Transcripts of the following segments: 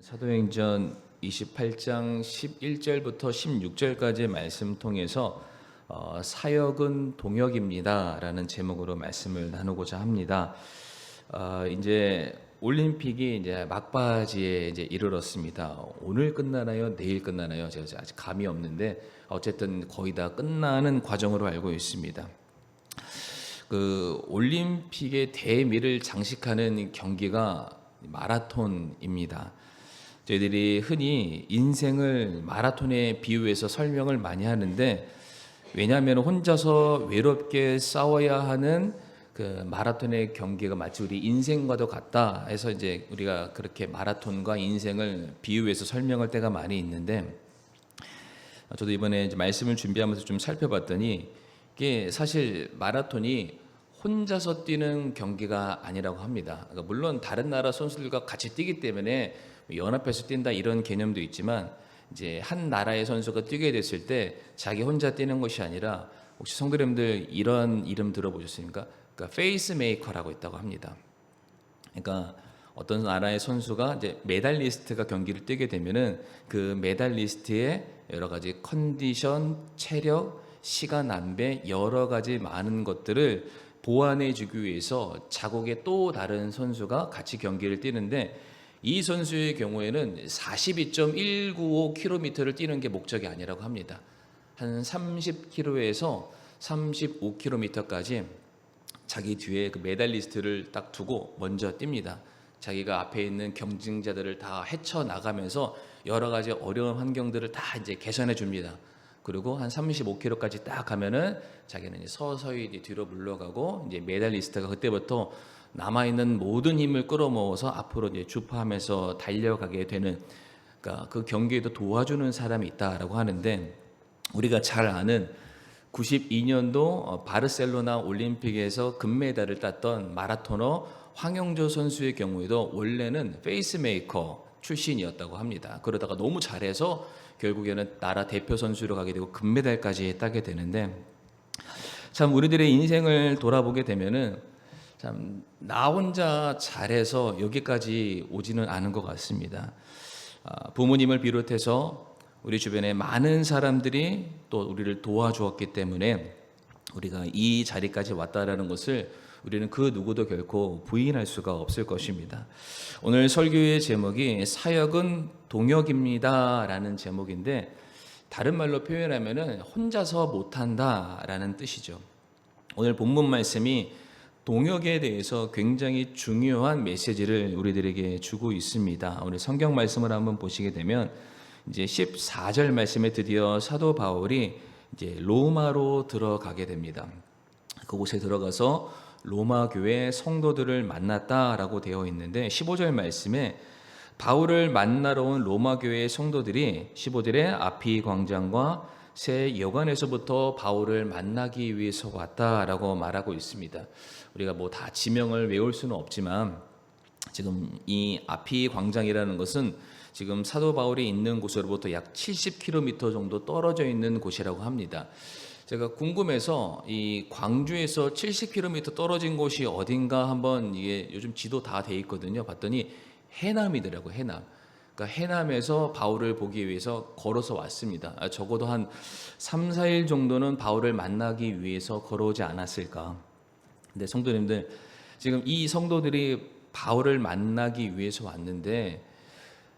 사도행전 28장 11절부터 16절까지의 말씀 통해서 사역은 동역입니다라는 제목으로 말씀을 나누고자 합니다. 이제 올림픽이 이제 막바지에 이제 이르렀습니다. 오늘 끝나나요? 내일 끝나나요? 제가 아직 감이 없는데 어쨌든 거의 다 끝나는 과정으로 알고 있습니다. 그 올림픽의 대미를 장식하는 경기가 마라톤입니다. 저희들이 흔히 인생을 마라톤에 비유해서 설명을 많이 하는데, 왜냐하면 혼자서 외롭게 싸워야 하는 그 마라톤의 경기가 마치 우리 인생과도 같다 해서 이제 우리가 그렇게 마라톤과 인생을 비유해서 설명할 때가 많이 있는데, 저도 이번에 이제 말씀을 준비하면서 좀 살펴봤더니 이게 사실 마라톤이 혼자서 뛰는 경기가 아니라고 합니다. 그러니까 물론 다른 나라 선수들과 같이 뛰기 때문에 연합해서 뛴다 이런 개념도 있지만, 이제 한 나라의 선수가 뛰게 됐을 때 자기 혼자 뛰는 것이 아니라, 혹시 성도님들 이런 이름 들어보셨습니까? 그러니까 페이스메이커라고 있다고 합니다. 그러니까 어떤 나라의 선수가 이제 메달리스트가 경기를 뛰게 되면은 그 메달리스트의 여러 가지 컨디션, 체력, 시간 안배 여러 가지 많은 것들을 보완해 주기 위해서 자국의 또 다른 선수가 같이 경기를 뛰는데, 이 선수의 경우에는 42.195km를 뛰는 게 목적이 아니라고 합니다. 한 30km에서 35km까지 자기 뒤에 그 메달리스트를 딱 두고 먼저 뜁니다. 자기가 앞에 있는 경쟁자들을 다 헤쳐나가면서 여러 가지 어려운 환경들을 다 이제 개선해 줍니다. 그리고 한 35km까지 딱 가면은 자기는 이제 서서히 이제 뒤로 물러가고, 이제 메달리스트가 그때부터 남아있는 모든 힘을 끌어모아서 앞으로 이제 주파하면서 달려가게 되는, 그러니까 그 경기에도 도와주는 사람이 있다라고 하는데, 우리가 잘 아는 92년도 바르셀로나 올림픽에서 금메달을 땄던 마라토너 황영조 선수의 경우에도 원래는 페이스메이커 출신이었다고 합니다. 그러다가 너무 잘해서 결국에는 나라 대표 선수로 가게 되고 금메달까지 따게 되는데, 참 우리들의 인생을 돌아보게 되면은 참 나 혼자 잘해서 여기까지 오지는 않은 것 같습니다. 부모님을 비롯해서 우리 주변에 많은 사람들이 또 우리를 도와주었기 때문에 우리가 이 자리까지 왔다라는 것을 우리는 그 누구도 결코 부인할 수가 없을 것입니다. 오늘 설교의 제목이 사역은 동역입니다 라는 제목인데, 다른 말로 표현하면 혼자서 못한다 라는 뜻이죠. 오늘 본문 말씀이 동역에 대해서 굉장히 중요한 메시지를 우리들에게 주고 있습니다. 오늘 성경 말씀을 한번 보시게 되면 이제 14절 말씀에 드디어 사도 바울이 이제 로마로 들어가게 됩니다. 그곳에 들어가서 로마 교회 성도들을 만났다라고 되어 있는데, 15절 말씀에 바울을 만나러 온 로마 교회의 성도들이 15절에 아피 광장과 새 여관에서부터 바울을 만나기 위해서 왔다라고 말하고 있습니다. 우리가 뭐 다 지명을 외울 수는 없지만, 지금 이 아피 광장이라는 것은 지금 사도 바울이 있는 곳으로부터 약 70km 정도 떨어져 있는 곳이라고 합니다. 제가 궁금해서 이 광주에서 70km 떨어진 곳이 어딘가 한번, 이게 요즘 지도 다 돼 있거든요. 봤더니 해남이더라고요. 해남. 그러니까 해남에서 바울을 보기 위해서 걸어서 왔습니다. 적어도 한 3, 4일 정도는 바울을 만나기 위해서 걸어오지 않았을까. 근데 성도님들, 지금 이 성도들이 바울을 만나기 위해서 왔는데,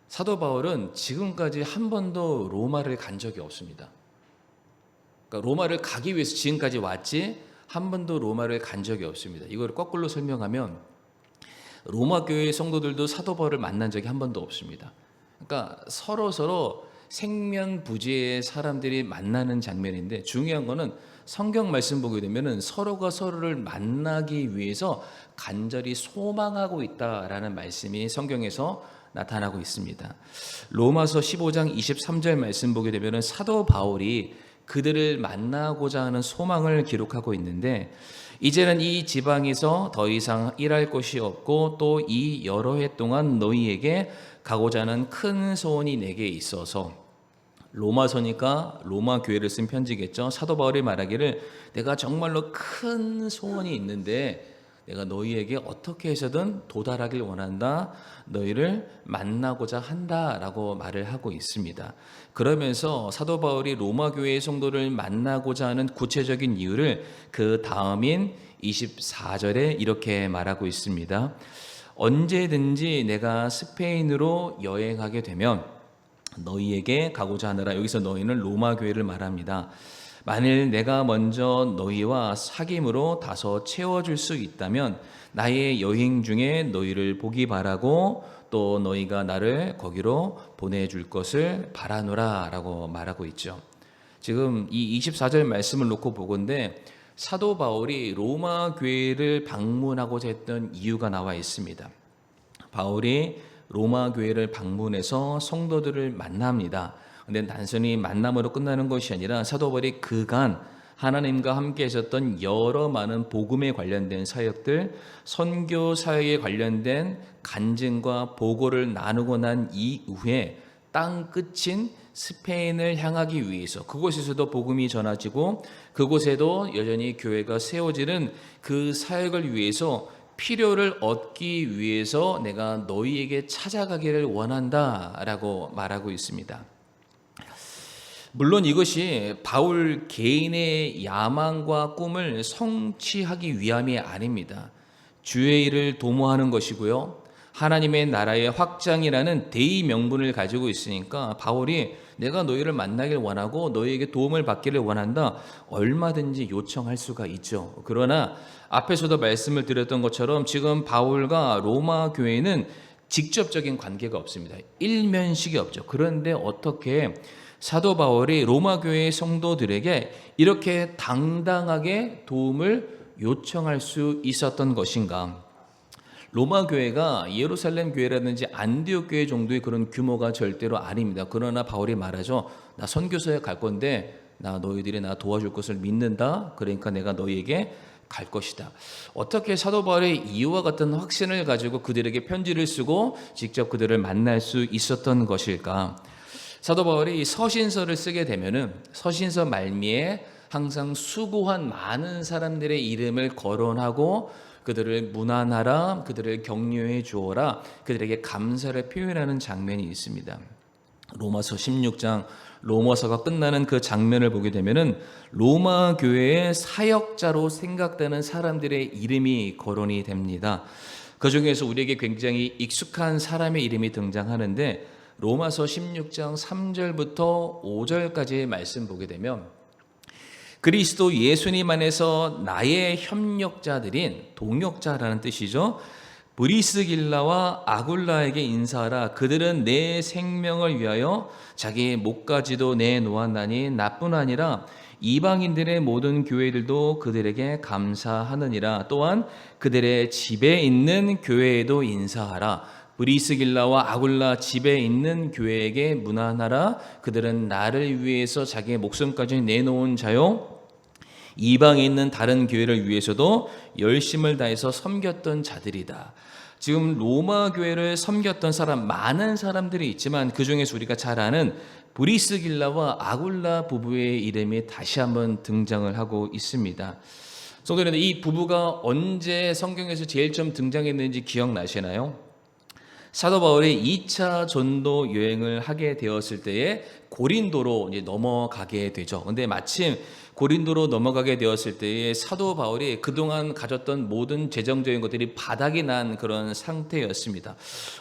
사도 바울은 지금까지 한 번도 로마를 간 적이 없습니다. 그러니까 로마를 가기 위해서 지금까지 왔지 한 번도 로마를 간 적이 없습니다. 이걸 거꾸로 설명하면 로마 교회의 성도들도 사도 바울을 만난 적이 한 번도 없습니다. 그러니까 서로 생면부지의 사람들이 만나는 장면인데, 중요한 거는 성경 말씀 보게 되면은 서로가 서로를 만나기 위해서 간절히 소망하고 있다라는 말씀이 성경에서 나타나고 있습니다. 로마서 15장 23절 말씀 보게 되면은 사도 바울이 그들을 만나고자 하는 소망을 기록하고 있는데, 이제는 이 지방에서 더 이상 일할 곳이 없고 또 이 여러 해 동안 너희에게 가고자 하는 큰 소원이 내게 있어서 로마서니까 로마 교회를 쓴 편지겠죠. 사도 바울이 말하기를 내가 정말로 큰 소원이 있는데 내가 너희에게 어떻게 해서든 도달하길 원한다. 너희를 만나고자 한다라고 말을 하고 있습니다. 그러면서 사도 바울이 로마 교회의 성도를 만나고자 하는 구체적인 이유를 그 다음인 24절에 이렇게 말하고 있습니다. 언제든지 내가 스페인으로 여행하게 되면 너희에게 가고자 하느라. 여기서 너희는 로마 교회를 말합니다. 만일 내가 먼저 너희와 사귐으로 다소 채워줄 수 있다면 나의 여행 중에 너희를 보기 바라고 또 너희가 나를 거기로 보내줄 것을 바라노라 라고 말하고 있죠. 지금 이 24절 말씀을 놓고 보건대 사도 바울이 로마 교회를 방문하고자 했던 이유가 나와 있습니다. 바울이 로마 교회를 방문해서 성도들을 만납니다. 근데 단순히 만남으로 끝나는 것이 아니라 사도 바울이 그간 하나님과 함께 하셨던 여러 많은 복음에 관련된 사역들, 선교 사역에 관련된 간증과 보고를 나누고 난 이후에 땅 끝인 스페인을 향하기 위해서 그곳에서도 복음이 전해지고 그곳에도 여전히 교회가 세워지는 그 사역을 위해서 필요를 얻기 위해서 내가 너희에게 찾아가기를 원한다라고 말하고 있습니다. 물론 이것이 바울 개인의 야망과 꿈을 성취하기 위함이 아닙니다. 주의 일을 도모하는 것이고요. 하나님의 나라의 확장이라는 대의 명분을 가지고 있으니까 바울이 내가 너희를 만나길 원하고 너희에게 도움을 받기를 원한다. 얼마든지 요청할 수가 있죠. 그러나 앞에서도 말씀을 드렸던 것처럼 지금 바울과 로마 교회는 직접적인 관계가 없습니다. 일면식이 없죠. 그런데 어떻게 사도 바울이 로마 교회의 성도들에게 이렇게 당당하게 도움을 요청할 수 있었던 것인가? 로마 교회가 예루살렘 교회라든지 안디옥 교회 정도의 그런 규모가 절대로 아닙니다. 그러나 바울이 말하죠. 나 선교사에 갈 건데 너희들이 나 도와줄 것을 믿는다. 그러니까 내가 너희에게 갈 것이다. 어떻게 사도 바울의 이와 같은 확신을 가지고 그들에게 편지를 쓰고 직접 그들을 만날 수 있었던 것일까? 사도 바울이 서신서를 쓰게 되면은 서신서 말미에 항상 수고한 많은 사람들의 이름을 거론하고 그들을 문안하라, 그들을 격려해 주어라, 그들에게 감사를 표현하는 장면이 있습니다. 로마서 16장 로마서가 끝나는 그 장면을 보게 되면은 로마 교회의 사역자로 생각되는 사람들의 이름이 거론이 됩니다. 그 중에서 우리에게 굉장히 익숙한 사람의 이름이 등장하는데 로마서 16장 3절부터 5절까지의 말씀 보게 되면 그리스도 예수님 안에서 나의 협력자들인 동역자라는 뜻이죠. 브리스길라와 아굴라에게 인사하라. 그들은 내 생명을 위하여 자기 목까지도 내놓았나니 나뿐 아니라 이방인들의 모든 교회들도 그들에게 감사하느니라. 또한 그들의 집에 있는 교회에도 인사하라. 브리스길라와 아굴라 집에 있는 교회에게 문안하라. 그들은 나를 위해서 자기의 목숨까지 내놓은 자요. 이방에 있는 다른 교회를 위해서도 열심을 다해서 섬겼던 자들이다. 지금 로마 교회를 섬겼던 사람 많은 사람들이 있지만 그 중에서 우리가 잘 아는 브리스길라와 아굴라 부부의 이름이 다시 한번 등장을 하고 있습니다. 성도님들, 이 부부가 언제 성경에서 제일 좀 등장했는지 기억나시나요? 사도 바울이 2차 전도 여행을 하게 되었을 때에 고린도로 이제 넘어가게 되죠. 근데 마침 고린도로 넘어가게 되었을 때에 사도 바울이 그동안 가졌던 모든 재정적인 것들이 바닥이 난 그런 상태였습니다.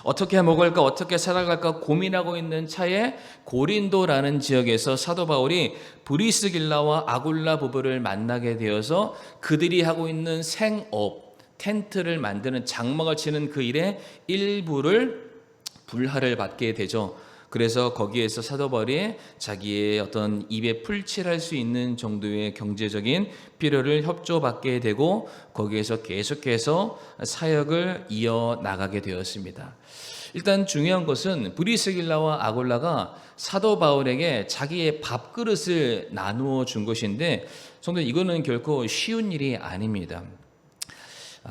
어떻게 먹을까, 어떻게 살아갈까 고민하고 있는 차에 고린도라는 지역에서 사도 바울이 브리스길라와 아굴라 부부를 만나게 되어서 그들이 하고 있는 생업, 텐트를 만드는 장막을 치는 그 일의 일부를 불하를 받게 되죠. 그래서 거기에서 사도 바울이 자기의 어떤 입에 풀칠할 수 있는 정도의 경제적인 필요를 협조받게 되고 거기에서 계속해서 사역을 이어나가게 되었습니다. 일단 중요한 것은 브리스길라와 아굴라가 사도 바울에게 자기의 밥그릇을 나누어 준 것인데 성도 이거는 결코 쉬운 일이 아닙니다.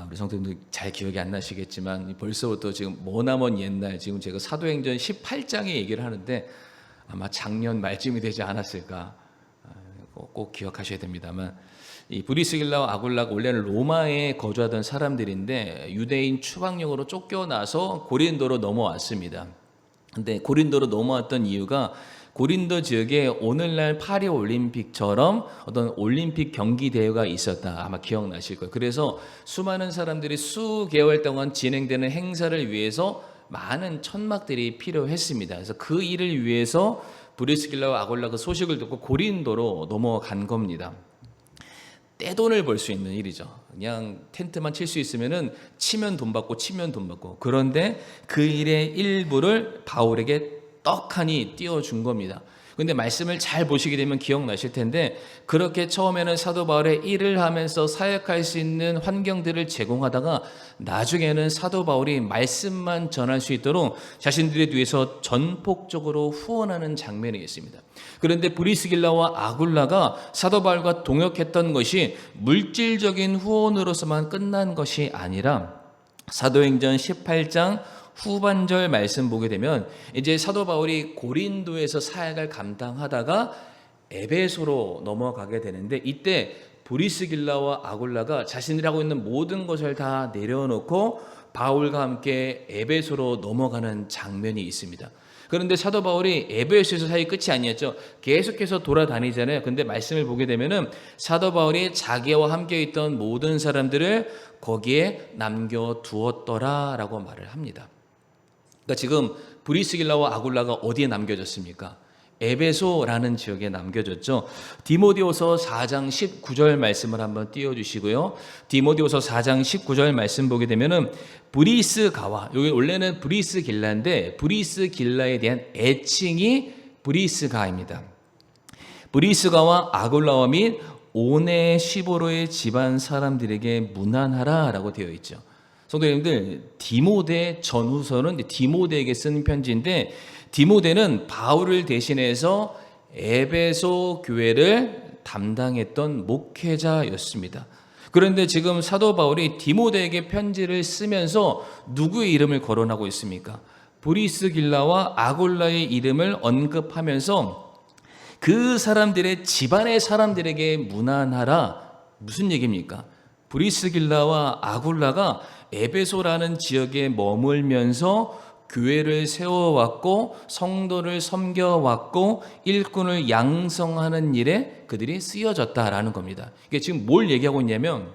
우리 성도님들 잘 기억이 안 나시겠지만 벌써부터 지금 머나먼 옛날 지금 제가 사도행전 18장의 얘기를 하는데 아마 작년 말쯤이 되지 않았을까, 꼭 기억하셔야 됩니다만, 이 브리스길라와 아굴라가 원래는 로마에 거주하던 사람들인데 유대인 추방령으로 쫓겨나서 고린도로 넘어왔습니다. 근데 고린도로 넘어왔던 이유가 고린도 지역에 오늘날 파리 올림픽처럼 어떤 올림픽 경기 대회가 있었다. 아마 기억나실 거예요. 그래서 수많은 사람들이 수개월 동안 진행되는 행사를 위해서 많은 천막들이 필요했습니다. 그래서 그 일을 위해서 브리스길라와 아굴라 그 소식을 듣고 고린도로 넘어간 겁니다. 떼돈을 벌 수 있는 일이죠. 그냥 텐트만 칠 수 있으면은 치면 돈 받고 치면 돈 받고. 그런데 그 일의 일부를 바울에게 떡하니 띄워준 겁니다. 근데 말씀을 잘 보시게 되면 기억나실 텐데 그렇게 처음에는 사도 바울의 일을 하면서 사역할 수 있는 환경들을 제공하다가 나중에는 사도 바울이 말씀만 전할 수 있도록 자신들에 위해서 전폭적으로 후원하는 장면이 있습니다. 그런데 브리스길라와 아굴라가 사도 바울과 동역했던 것이 물질적인 후원으로서만 끝난 것이 아니라 사도행전 18장 후반절 말씀 보게 되면 이제 사도 바울이 고린도에서 사역을 감당하다가 에베소로 넘어가게 되는데 이때 브리스길라와 아굴라가 자신들이 하고 있는 모든 것을 다 내려놓고 바울과 함께 에베소로 넘어가는 장면이 있습니다. 그런데 사도 바울이 에베소에서 사역이 끝이 아니었죠. 계속해서 돌아다니잖아요. 근데 말씀을 보게 되면은 사도 바울이 자기와 함께 있던 모든 사람들을 거기에 남겨두었더라라고 말을 합니다. 그러니까 지금 브리스길라와 아굴라가 어디에 남겨졌습니까? 에베소라는 지역에 남겨졌죠. 디모데후서 4장 19절 말씀을 한번 띄워주시고요. 디모데후서 4장 19절 말씀 보게 되면은 브리스가와, 여기 원래는 브리스길라인데 브리스길라에 대한 애칭이 브리스가입니다. 브리스가와 아굴라와 및 오네시보로의 집안 사람들에게 문안하라라고 되어 있죠. 성도님들, 디모데 전후서는 디모데에게 쓴 편지인데 디모데는 바울을 대신해서 에베소 교회를 담당했던 목회자였습니다. 그런데 지금 사도 바울이 디모데에게 편지를 쓰면서 누구의 이름을 거론하고 있습니까? 브리스길라와 아굴라의 이름을 언급하면서 그 사람들의 집안의 사람들에게 문안하라. 무슨 얘기입니까? 브리스길라와 아굴라가 에베소라는 지역에 머물면서 교회를 세워왔고 성도를 섬겨왔고 일꾼을 양성하는 일에 그들이 쓰여졌다라는 겁니다. 이게 지금 뭘 얘기하고 있냐면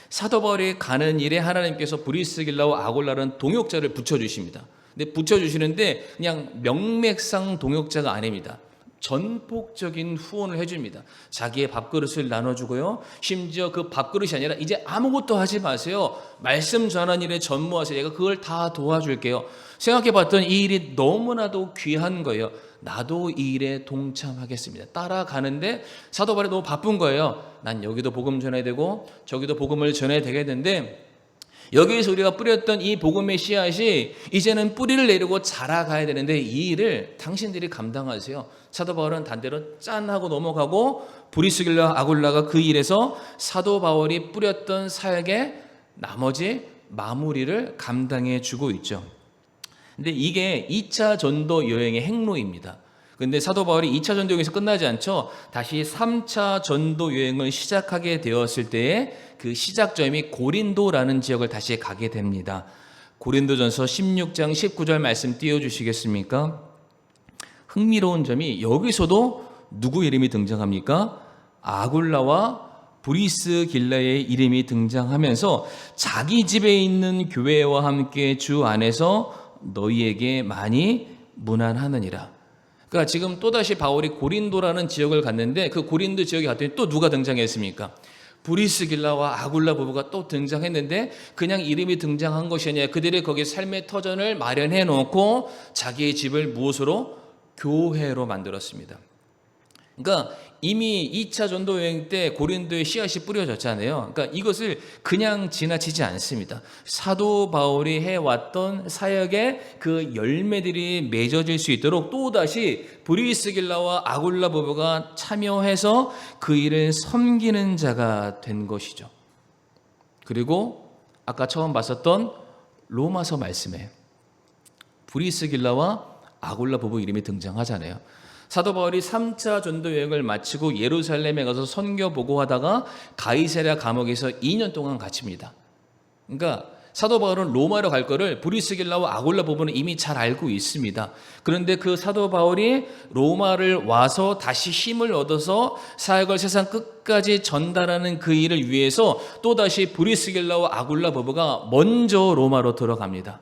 사도 바울이 가는 일에 하나님께서 브리스길라와 아굴라라는 동역자를 붙여주십니다. 근데 붙여주시는데 그냥 명맥상 동역자가 아닙니다. 전폭적인 후원을 해줍니다. 자기의 밥그릇을 나눠주고요. 심지어 그 밥그릇이 아니라 이제 아무것도 하지 마세요. 말씀 전하는 일에 전무하세요. 내가 그걸 다 도와줄게요. 생각해봤더니 이 일이 너무나도 귀한 거예요. 나도 이 일에 동참하겠습니다. 따라가는데 사도 바울이 너무 바쁜 거예요. 난 여기도 복음 전해야 되고 저기도 복음을 전해야 되겠는데 여기에서 우리가 뿌렸던 이 복음의 씨앗이 이제는 뿌리를 내리고 자라가야 되는데 이 일을 당신들이 감당하세요. 사도 바울은 단대로 짠 하고 넘어가고 브리스길라 아굴라가 그 일에서 사도 바울이 뿌렸던 사역의 나머지 마무리를 감당해 주고 있죠. 근데 이게 2차 전도 여행의 행로입니다. 근데 사도 바울이 2차 전도 여행에서 끝나지 않죠. 다시 3차 전도 여행을 시작하게 되었을 때에 그 시작점이 고린도라는 지역을 다시 가게 됩니다. 고린도전서 16장 19절 말씀 띄워주시겠습니까? 흥미로운 점이 여기서도 누구 이름이 등장합니까? 아굴라와 브리스길라의 이름이 등장하면서 자기 집에 있는 교회와 함께 주 안에서 너희에게 많이 문안하느니라. 그러니까 지금 또다시 바울이 고린도라는 지역을 갔는데 그 고린도 지역에 갔더니 또 누가 등장했습니까? 브리스길라와 아굴라 부부가 또 등장했는데 그냥 이름이 등장한 것이 아니라 그들이 거기에 삶의 터전을 마련해 놓고 자기의 집을 무엇으로? 교회로 만들었습니다. 그러니까 이미 2차 전도 여행 때 고린도에 씨앗이 뿌려졌잖아요. 그러니까 이것을 그냥 지나치지 않습니다. 사도 바울이 해왔던 사역의 그 열매들이 맺어질 수 있도록 또다시 브리스길라와 아굴라 부부가 참여해서 그 일을 섬기는 자가 된 것이죠. 그리고 아까 처음 봤었던 로마서 말씀에 브리스길라와 아굴라 부부 이름이 등장하잖아요. 사도 바울이 3차 전도 여행을 마치고 예루살렘에 가서 선교 보고하다가 가이사랴 감옥에서 2년 동안 갇힙니다. 그러니까 사도 바울은 로마로 갈 거를 브리스길라와 아굴라 부부는 이미 잘 알고 있습니다. 그런데 그 사도 바울이 로마를 와서 다시 힘을 얻어서 사역을 세상 끝까지 전달하는 그 일을 위해서 또다시 브리스길라와 아굴라 부부가 먼저 로마로 들어갑니다.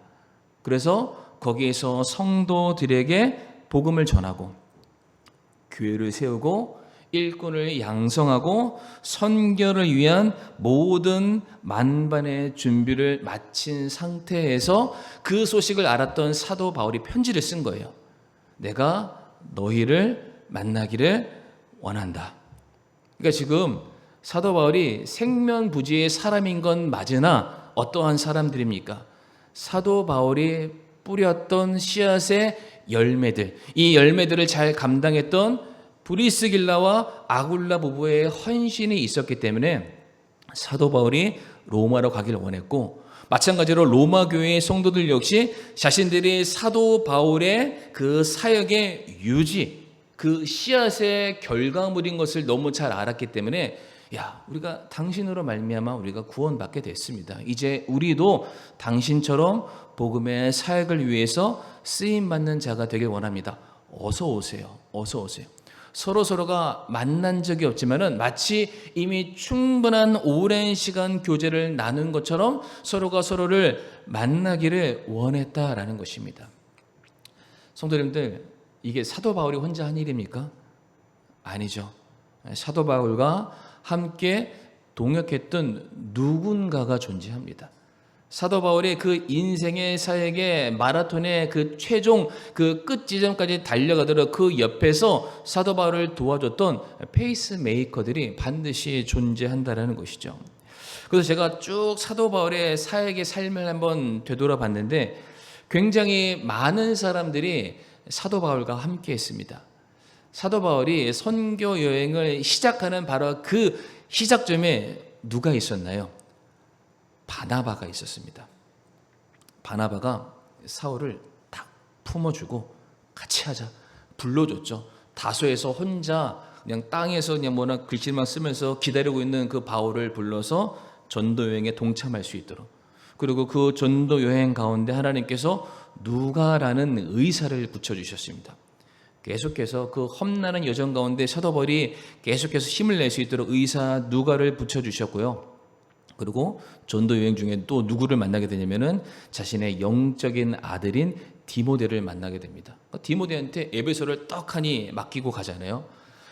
그래서 거기에서 성도들에게 복음을 전하고 교회를 세우고 일꾼을 양성하고 선교를 위한 모든 만반의 준비를 마친 상태에서 그 소식을 알았던 사도 바울이 편지를 쓴 거예요. 내가 너희를 만나기를 원한다. 그러니까 지금 사도 바울이 생면부지의 사람인 건 맞으나 어떠한 사람들입니까? 사도 바울이 뿌렸던 씨앗의 열매들, 이 열매들을 잘 감당했던 브리스길라와 아굴라 부부의 헌신이 있었기 때문에 사도 바울이 로마로 가기를 원했고, 마찬가지로 로마 교회의 성도들 역시 자신들이 사도 바울의 그 사역의 유지, 그 씨앗의 결과물인 것을 너무 잘 알았기 때문에 우리가 당신으로 말미암아 우리가 구원받게 됐습니다. 이제 우리도 당신처럼 복음의 사역을 위해서 쓰임받는 자가 되길 원합니다. 어서 오세요. 어서 오세요. 서로가 만난 적이 없지만은 마치 이미 충분한 오랜 시간 교제를 나눈 것처럼 서로가 서로를 만나기를 원했다라는 것입니다. 성도님들, 이게 사도 바울이 혼자 한 일입니까? 아니죠. 사도 바울과 함께 동역했던 누군가가 존재합니다. 사도 바울의 그 인생의 사역의 마라톤의 그 최종 그 끝 지점까지 달려가도록 그 옆에서 사도 바울을 도와줬던 페이스메이커들이 반드시 존재한다라는 것이죠. 그래서 제가 쭉 사도 바울의 사역의 삶을 한번 되돌아봤는데 굉장히 많은 사람들이 사도 바울과 함께 했습니다. 사도 바울이 선교 여행을 시작하는 바로 그 시작점에 누가 있었나요? 바나바가 있었습니다. 바나바가 사울을 딱 품어주고 같이 하자 불러줬죠. 다소에서 혼자 그냥 땅에서 그냥 뭐나 글씨만 쓰면서 기다리고 있는 그 바울을 불러서 전도 여행에 동참할 수 있도록, 그리고 그 전도 여행 가운데 하나님께서 누가라는 의사를 붙여주셨습니다. 계속해서 그 험난한 여정 가운데 사도 바울이 계속해서 힘을 낼 수 있도록 의사 누가를 붙여주셨고요. 그리고 전도 여행 중에 또 누구를 만나게 되냐면은 자신의 영적인 아들인 디모데를 만나게 됩니다. 디모데한테 에베소를 떡하니 맡기고 가잖아요.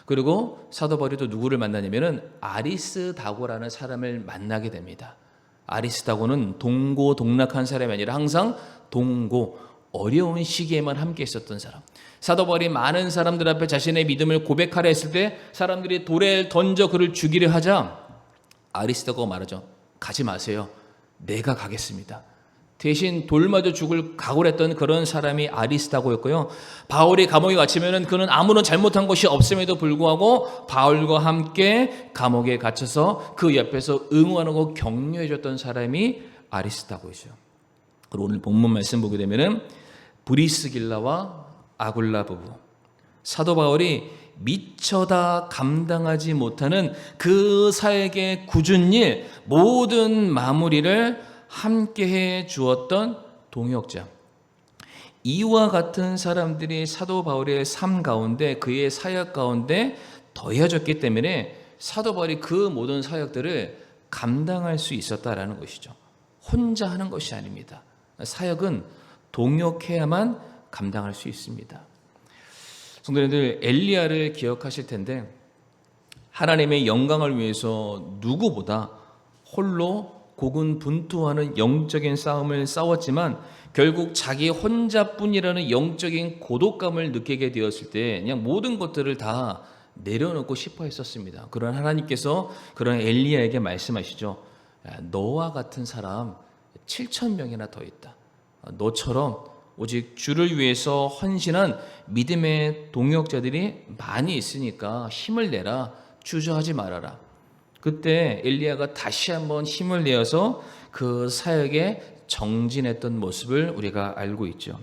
그리고 사도 바울이 또 누구를 만나냐면은 아리스다고라는 사람을 만나게 됩니다. 아리스다고는 동고동락한 사람이 아니라 항상 동고, 어려운 시기에만 함께 있었던 사람. 사도 바울이 많은 사람들 앞에 자신의 믿음을 고백하려 했을 때 사람들이 돌에 던져 그를 죽이려 하자 아리스다고가 말하죠. 가지 마세요. 내가 가겠습니다. 대신 돌 맞아 죽을 각오를 했던 그런 사람이 아리스다고였고요. 바울이 감옥에 갇히면은 그는 아무런 잘못한 것이 없음에도 불구하고 바울과 함께 감옥에 갇혀서 그 옆에서 응원하고 격려해 줬던 사람이 아리스다고이죠. 그리고 오늘 본문 말씀 보게 되면은 브리스길라와 아굴라 부부, 사도 바울이 미처 다 감당하지 못하는 그 사역의 굳은 일, 모든 마무리를 함께 해 주었던 동역자. 이와 같은 사람들이 사도 바울의 삶 가운데, 그의 사역 가운데 더해졌기 때문에 사도 바울이 그 모든 사역들을 감당할 수 있었다라는 것이죠. 혼자 하는 것이 아닙니다. 사역은 동역해야만 감당할 수 있습니다. 성도님들, 엘리야를 기억하실 텐데 하나님의 영광을 위해서 누구보다 홀로 고군분투하는 영적인 싸움을 싸웠지만 결국 자기 혼자뿐이라는 영적인 고독감을 느끼게 되었을 때 그냥 모든 것들을 다 내려놓고 싶어 했었습니다. 그런 하나님께서 그런 엘리야에게 말씀하시죠. 너와 같은 사람 7,000명이나 더 있다. 너처럼 오직 주를 위해서 헌신한 믿음의 동역자들이 많이 있으니까 힘을 내라. 주저하지 말아라. 그때 엘리야가 다시 한번 힘을 내어서 그 사역에 정진했던 모습을 우리가 알고 있죠.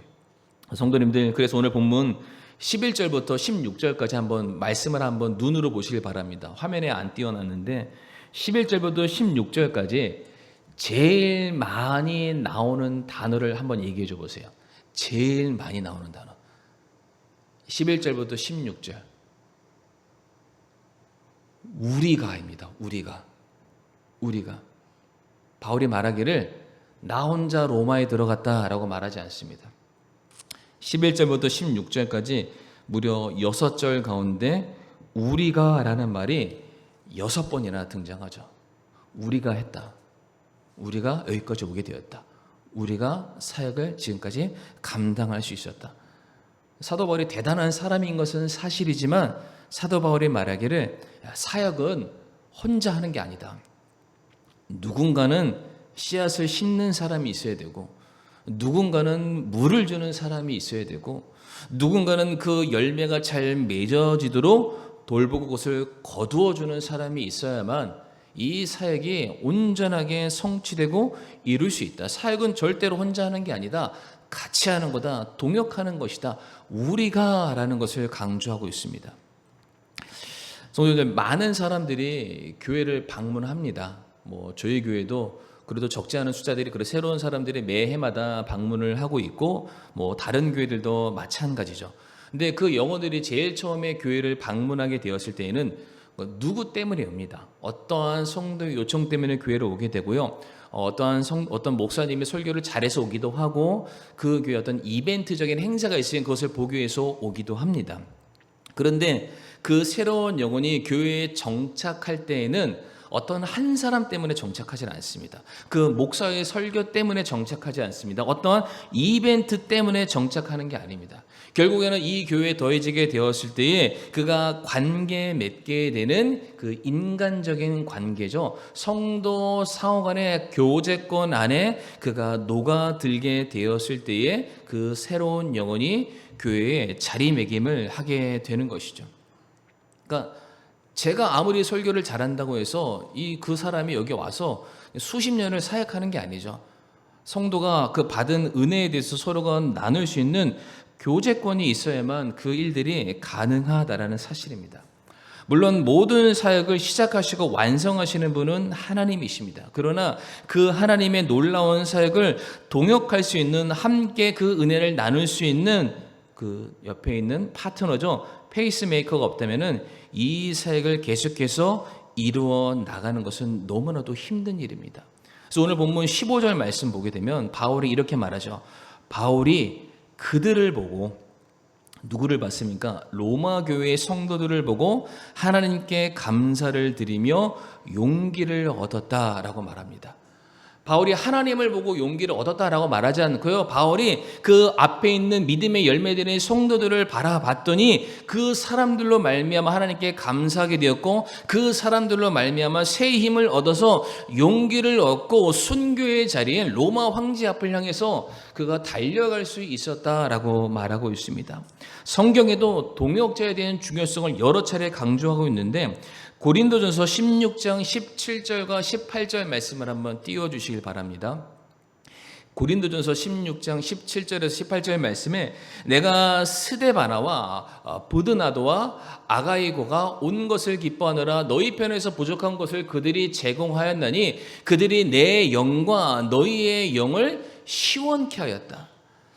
성도님들, 그래서 오늘 본문 11절부터 16절까지 한번 말씀을 한번 눈으로 보시길 바랍니다. 화면에 안 띄워놨는데 11절부터 16절까지 제일 많이 나오는 단어를 한번 얘기해 줘 보세요. 제일 많이 나오는 단어. 11절부터 16절. 우리가입니다. 우리가. 바울이 말하기를 나 혼자 로마에 들어갔다라고 말하지 않습니다. 11절부터 16절까지 무려 6절 가운데 우리가라는 말이 6번이나 등장하죠. 우리가 했다. 우리가 여기까지 오게 되었다. 우리가 사역을 지금까지 감당할 수 있었다. 사도 바울이 대단한 사람인 것은 사실이지만 사도 바울이 말하기를 사역은 혼자 하는 게 아니다. 누군가는 씨앗을 심는 사람이 있어야 되고, 누군가는 물을 주는 사람이 있어야 되고, 누군가는 그 열매가 잘 맺어지도록 돌보고 그것을 거두어주는 사람이 있어야만 이 사역이 온전하게 성취되고 이룰 수 있다. 사역은 절대로 혼자 하는 게 아니다. 같이 하는 거다. 동역하는 것이다. 우리가라는 것을 강조하고 있습니다. 많은 사람들이 교회를 방문합니다. 저희 교회도 그래도 적지 않은 숫자들이 새로운 사람들이 매해마다 방문을 하고 있고, 다른 교회들도 마찬가지죠. 근데 그 영혼들이 제일 처음에 교회를 방문하게 되었을 때에는 누구 때문에 옵니다. 어떠한 성도의 요청 때문에 교회를 오게 되고요. 어떤 목사님이 설교를 잘해서 오기도 하고, 그 교회 어떤 이벤트적인 행사가 있으면 그것을 보기 위해서 오기도 합니다. 그런데 그 새로운 영혼이 교회에 정착할 때에는 어떤 한 사람 때문에 정착하지 않습니다. 그 목사의 설교 때문에 정착하지 않습니다. 어떠한 이벤트 때문에 정착하는 게 아닙니다. 결국에는 이 교회에 더해지게 되었을 때에 그가 관계 맺게 되는 그 인간적인 관계죠. 성도 상호 간의 교제권 안에 그가 녹아들게 되었을 때에 그 새로운 영혼이 교회에 자리매김을 하게 되는 것이죠. 그러니까 제가 아무리 설교를 잘한다고 해서 그 사람이 여기 와서 수십 년을 사역하는 게 아니죠. 성도가 그 받은 은혜에 대해서 서로가 나눌 수 있는 교제권이 있어야만 그 일들이 가능하다라는 사실입니다. 물론 모든 사역을 시작하시고 완성하시는 분은 하나님이십니다. 그러나 그 하나님의 놀라운 사역을 동역할 수 있는, 함께 그 은혜를 나눌 수 있는 그 옆에 있는 파트너죠. 페이스메이커가 없다면은 이 사역을 계속해서 이루어 나가는 것은 너무나도 힘든 일입니다. 그래서 오늘 본문 15절 말씀 보게 되면 바울이 이렇게 말하죠. 바울이 그들을 보고, 누구를 봤습니까? 로마 교회의 성도들을 보고 하나님께 감사를 드리며 용기를 얻었다라고 말합니다. 바울이 하나님을 보고 용기를 얻었다라고 말하지 않고요. 바울이 그 앞에 있는 믿음의 열매되는 성도들을 바라봤더니 그 사람들로 말미암아 하나님께 감사하게 되었고, 그 사람들로 말미암아 새 힘을 얻어서 용기를 얻고 순교의 자리에 로마 황제 앞을 향해서 그가 달려갈 수 있었다라고 말하고 있습니다. 성경에도 동역자에 대한 중요성을 여러 차례 강조하고 있는데, 고린도전서 16장 17절과 18절 말씀을 한번 띄워주시길 바랍니다. 고린도전서 16장 17절에서 18절 말씀에 내가 스데바나와 부드나도와 아가이고가 온 것을 기뻐하느라 너희 편에서 부족한 것을 그들이 제공하였나니 그들이 내 영과 너희의 영을 시원케 하였다.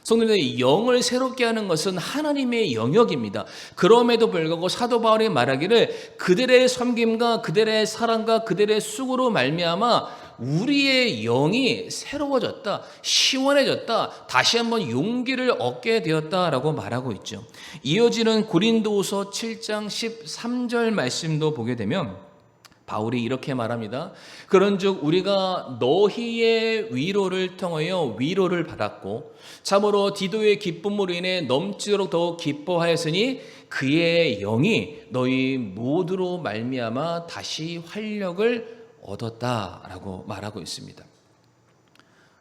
성도님들, 영을 새롭게 하는 것은 하나님의 영역입니다. 그럼에도 불구하고 사도 바울이 말하기를 그들의 섬김과 그들의 사랑과 그들의 수고로 말미암아 우리의 영이 새로워졌다, 시원해졌다, 다시 한번 용기를 얻게 되었다라고 말하고 있죠. 이어지는 고린도후서 7장 13절 말씀도 보게 되면 바울이 이렇게 말합니다. 그런즉 우리가 너희의 위로를 통하여 위로를 받았고 참으로 디도의 기쁨으로 인해 넘치도록 더욱 기뻐하였으니 그의 영이 너희 모두로 말미암아 다시 활력을 얻었다라고 말하고 있습니다.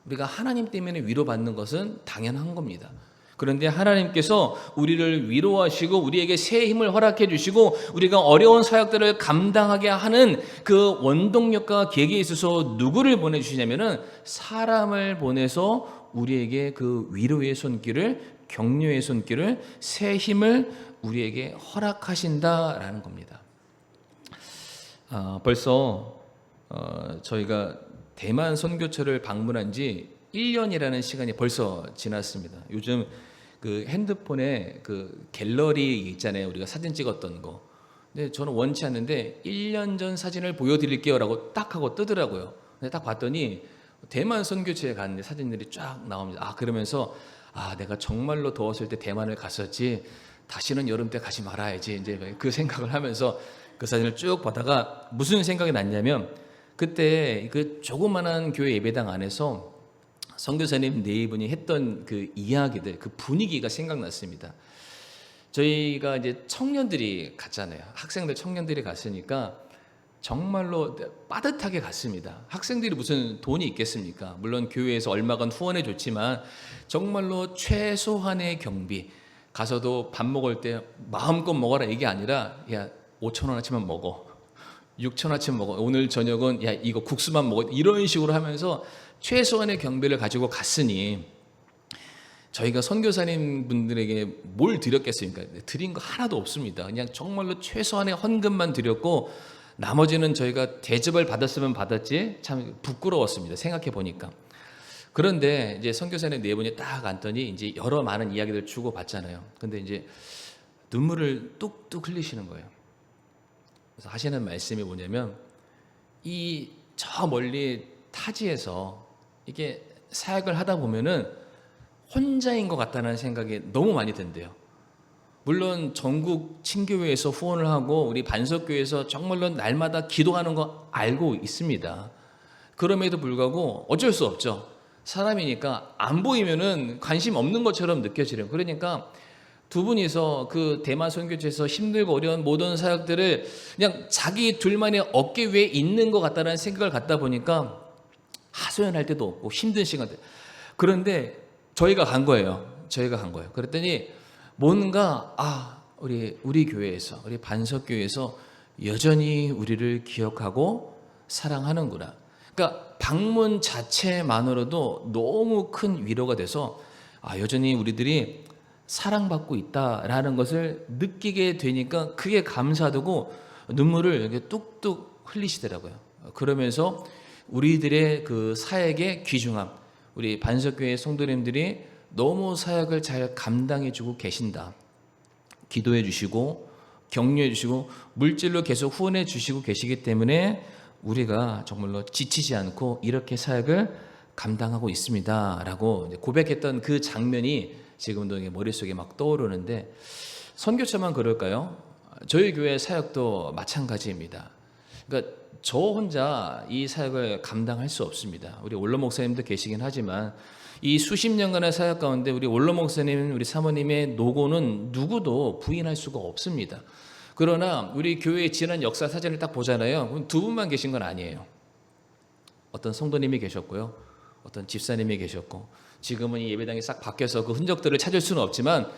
우리가 하나님 때문에 위로받는 것은 당연한 겁니다. 그런데 하나님께서 우리를 위로하시고 우리에게 새 힘을 허락해 주시고 우리가 어려운 사역들을 감당하게 하는 그 원동력과 계기에 있어서 누구를 보내주시냐면은 사람을 보내서 우리에게 그 위로의 손길을, 격려의 손길을, 새 힘을 우리에게 허락하신다라는 겁니다. 벌써 저희가 대만 선교처를 방문한 지 1년이라는 시간이 벌써 지났습니다. 요즘 그 핸드폰에 그 갤러리 있잖아요. 우리가 사진 찍었던 거. 근데 저는 원치 않는데 1년 전 사진을 보여드릴게요라고 딱 하고 뜨더라고요. 근데 딱 봤더니 대만 선교처에 갔는데 사진들이 쫙 나옵니다. 그러면서 내가 정말로 더웠을 때 대만을 갔었지. 다시는 여름 때 가지 말아야지. 이제 그 생각을 하면서 그 사진을 쭉 보다가 무슨 생각이 났냐면 그때 그 조그만한 교회 예배당 안에서 선교사님 네 분이 했던 그 이야기들, 그 분위기가 생각났습니다. 저희가 이제 청년들이 갔잖아요. 학생들, 청년들이 갔으니까 정말로 빠듯하게 갔습니다. 학생들이 무슨 돈이 있겠습니까? 물론 교회에서 얼마간 후원해 줬지만 정말로 최소한의 경비. 가서도 밥 먹을 때 마음껏 먹어라 이게 아니라 5,000원어치만 먹어. 6,000원어치만 먹어. 오늘 저녁은 이거 국수만 먹어. 이런 식으로 하면서 최소한의 경비를 가지고 갔으니 저희가 선교사님 분들에게 뭘 드렸겠습니까? 드린 거 하나도 없습니다. 그냥 정말로 최소한의 헌금만 드렸고 나머지는 저희가 대접을 받았으면 받았지 참 부끄러웠습니다. 생각해 보니까. 그런데 이제 선교사님 네 분이 딱 앉더니 이제 여러 많은 이야기들 주고 받잖아요. 근데 이제 눈물을 뚝뚝 흘리시는 거예요. 그래서 하시는 말씀이 뭐냐면 저 멀리 타지에서 이게 사역을 하다 보면은 혼자인 것 같다는 생각이 너무 많이 든대요. 물론 전국 친교회에서 후원을 하고 우리 반석교회에서 정말로 날마다 기도하는 거 알고 있습니다. 그럼에도 불구하고 어쩔 수 없죠. 사람이니까 안 보이면은 관심 없는 것처럼 느껴지려고. 그러니까 두 분이서 그 대만 선교지에서 힘들고 어려운 모든 사역들을 그냥 자기 둘만의 어깨 위에 있는 것 같다는 생각을 갖다 보니까 하소연할 때도 없고 힘든 시간들. 그런데 저희가 간 거예요. 그랬더니 뭔가 우리 교회에서, 우리 반석교회에서 여전히 우리를 기억하고 사랑하는구나. 그러니까 방문 자체만으로도 너무 큰 위로가 돼서 여전히 우리들이 사랑받고 있다라는 것을 느끼게 되니까 그게 감사되고 눈물을 이렇게 뚝뚝 흘리시더라고요. 그러면서 우리들의 그 사역의 귀중함, 우리 반석교회 성도님들이 너무 사역을 잘 감당해 주고 계신다. 기도해 주시고 격려해 주시고 물질로 계속 후원해 주시고 계시기 때문에 우리가 정말로 지치지 않고 이렇게 사역을 감당하고 있습니다 라고 고백했던 그 장면이 지금도 머릿속에 막 떠오르는데 선교처만 그럴까요? 저희 교회 사역도 마찬가지입니다. 그러니까 저 혼자 이 사역을 감당할 수 없습니다. 우리 원로 목사님도 계시긴 하지만 이 수십 년간의 사역 가운데 우리 원로 목사님, 우리 사모님의 노고는 누구도 부인할 수가 없습니다. 그러나 우리 교회의 지난 역사 사진을 딱 보잖아요. 그럼 두 분만 계신 건 아니에요. 어떤 성도님이 계셨고요. 어떤 집사님이 계셨고 지금은 이 예배당이 싹 바뀌어서 그 흔적들을 찾을 수는 없지만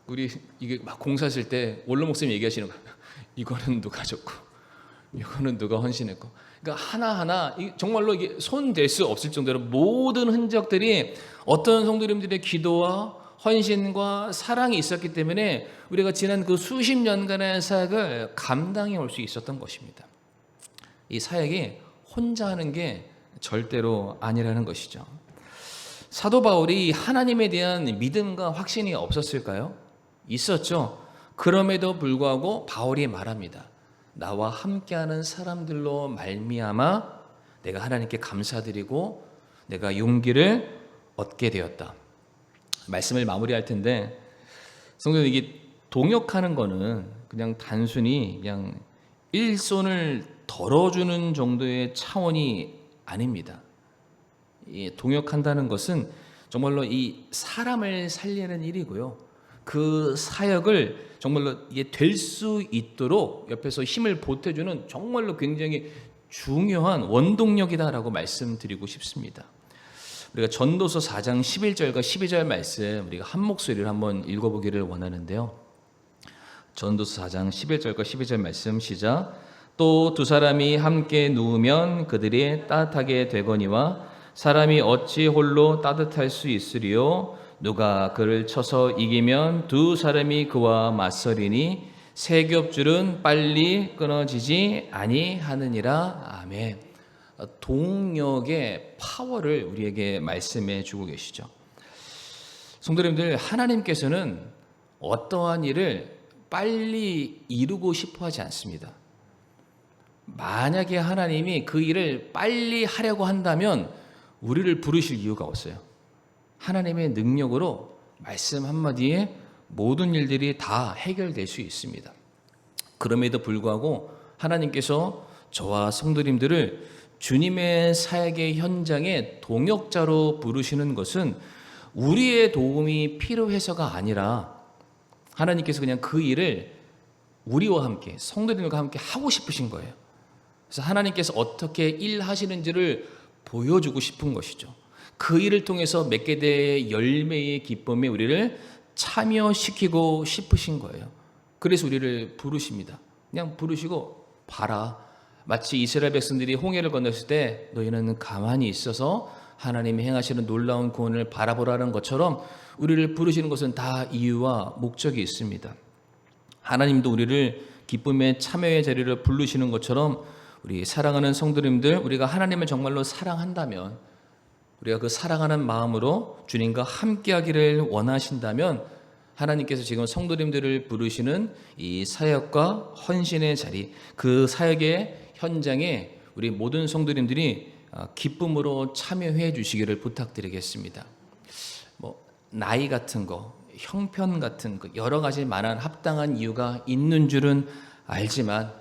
우리 이게 막 공사하실 때 원로 목사님 얘기하시는 거예요. 이거는 누가 줬고 이거는 누가 헌신했고 그러니까 하나하나 정말로 이게 손댈 수 없을 정도로 모든 흔적들이 어떤 성도님들의 기도와 헌신과 사랑이 있었기 때문에 우리가 지난 그 수십 년간의 사역을 감당해 올 수 있었던 것입니다. 이 사역이 혼자 하는 게 절대로 아니라는 것이죠. 사도 바울이 하나님에 대한 믿음과 확신이 없었을까요? 있었죠. 그럼에도 불구하고 바울이 말합니다. 나와 함께하는 사람들로 말미암아 내가 하나님께 감사드리고 내가 용기를 얻게 되었다. 말씀을 마무리할 텐데 성도님 이게 동역하는 거는 그냥 단순히 그냥 일손을 덜어주는 정도의 차원이 아닙니다. 동역한다는 것은 정말로 이 사람을 살리는 일이고요. 그 사역을 정말로 이게 될 수 있도록 옆에서 힘을 보태주는 정말로 굉장히 중요한 원동력이다라고 말씀드리고 싶습니다. 우리가 전도서 4장 11절과 12절 말씀 우리가 한 목소리를 한번 읽어보기를 원하는데요. 전도서 4장 11절과 12절 말씀 시작. 또 두 사람이 함께 누우면 그들이 따뜻하게 되거니와 사람이 어찌 홀로 따뜻할 수 있으리요. 누가 그를 쳐서 이기면 두 사람이 그와 맞서리니 세 겹줄은 빨리 끊어지지 아니하느니라. 아멘. 동력의 파워를 우리에게 말씀해 주고 계시죠. 성도님들, 하나님께서는 어떠한 일을 빨리 이루고 싶어 하지 않습니다. 만약에 하나님이 그 일을 빨리 하려고 한다면 우리를 부르실 이유가 없어요. 하나님의 능력으로 말씀 한마디에 모든 일들이 다 해결될 수 있습니다. 그럼에도 불구하고 하나님께서 저와 성도님들을 주님의 사역의 현장에 동역자로 부르시는 것은 우리의 도움이 필요해서가 아니라 하나님께서 그냥 그 일을 우리와 함께, 성도님과 함께 하고 싶으신 거예요. 그래서 하나님께서 어떻게 일하시는지를 보여주고 싶은 것이죠. 그 일을 통해서 맺게 될 열매의 기쁨에 우리를 참여시키고 싶으신 거예요. 그래서 우리를 부르십니다. 그냥 부르시고 봐라. 마치 이스라엘 백성들이 홍해를 건넜을 때 너희는 가만히 있어서 하나님이 행하시는 놀라운 구원을 바라보라는 것처럼 우리를 부르시는 것은 다 이유와 목적이 있습니다. 하나님도 우리를 기쁨의 참여의 자리를 부르시는 것처럼 우리 사랑하는 성도님들, 우리가 하나님을 정말로 사랑한다면, 우리가 그 사랑하는 마음으로 주님과 함께하기를 원하신다면 하나님께서 지금 성도님들을 부르시는 이 사역과 헌신의 자리, 그 사역의 현장에 우리 모든 성도님들이 기쁨으로 참여해 주시기를 부탁드리겠습니다. 나이 같은 거, 형편 같은 거, 여러 가지 만한 합당한 이유가 있는 줄은 알지만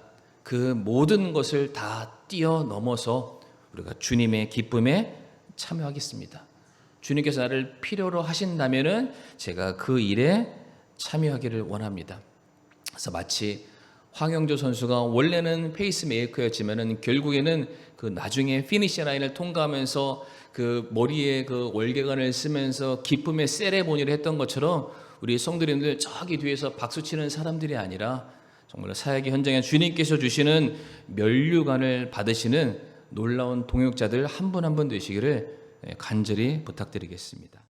그 모든 것을 다 뛰어넘어서 우리가 주님의 기쁨에 참여하겠습니다. 주님께서 나를 필요로 하신다면은 제가 그 일에 참여하기를 원합니다. 그래서 마치 황영조 선수가 원래는 페이스메이커였지만은 결국에는 그 나중에 피니시 라인을 통과하면서 그 머리에 그 월계관을 쓰면서 기쁨의 세레모니를 했던 것처럼 우리 성도님들 저기 뒤에서 박수 치는 사람들이 아니라 정말 사역의 현장에 주님께서 주시는 면류관을 받으시는 놀라운 동역자들 한 분 한 분 되시기를 간절히 부탁드리겠습니다.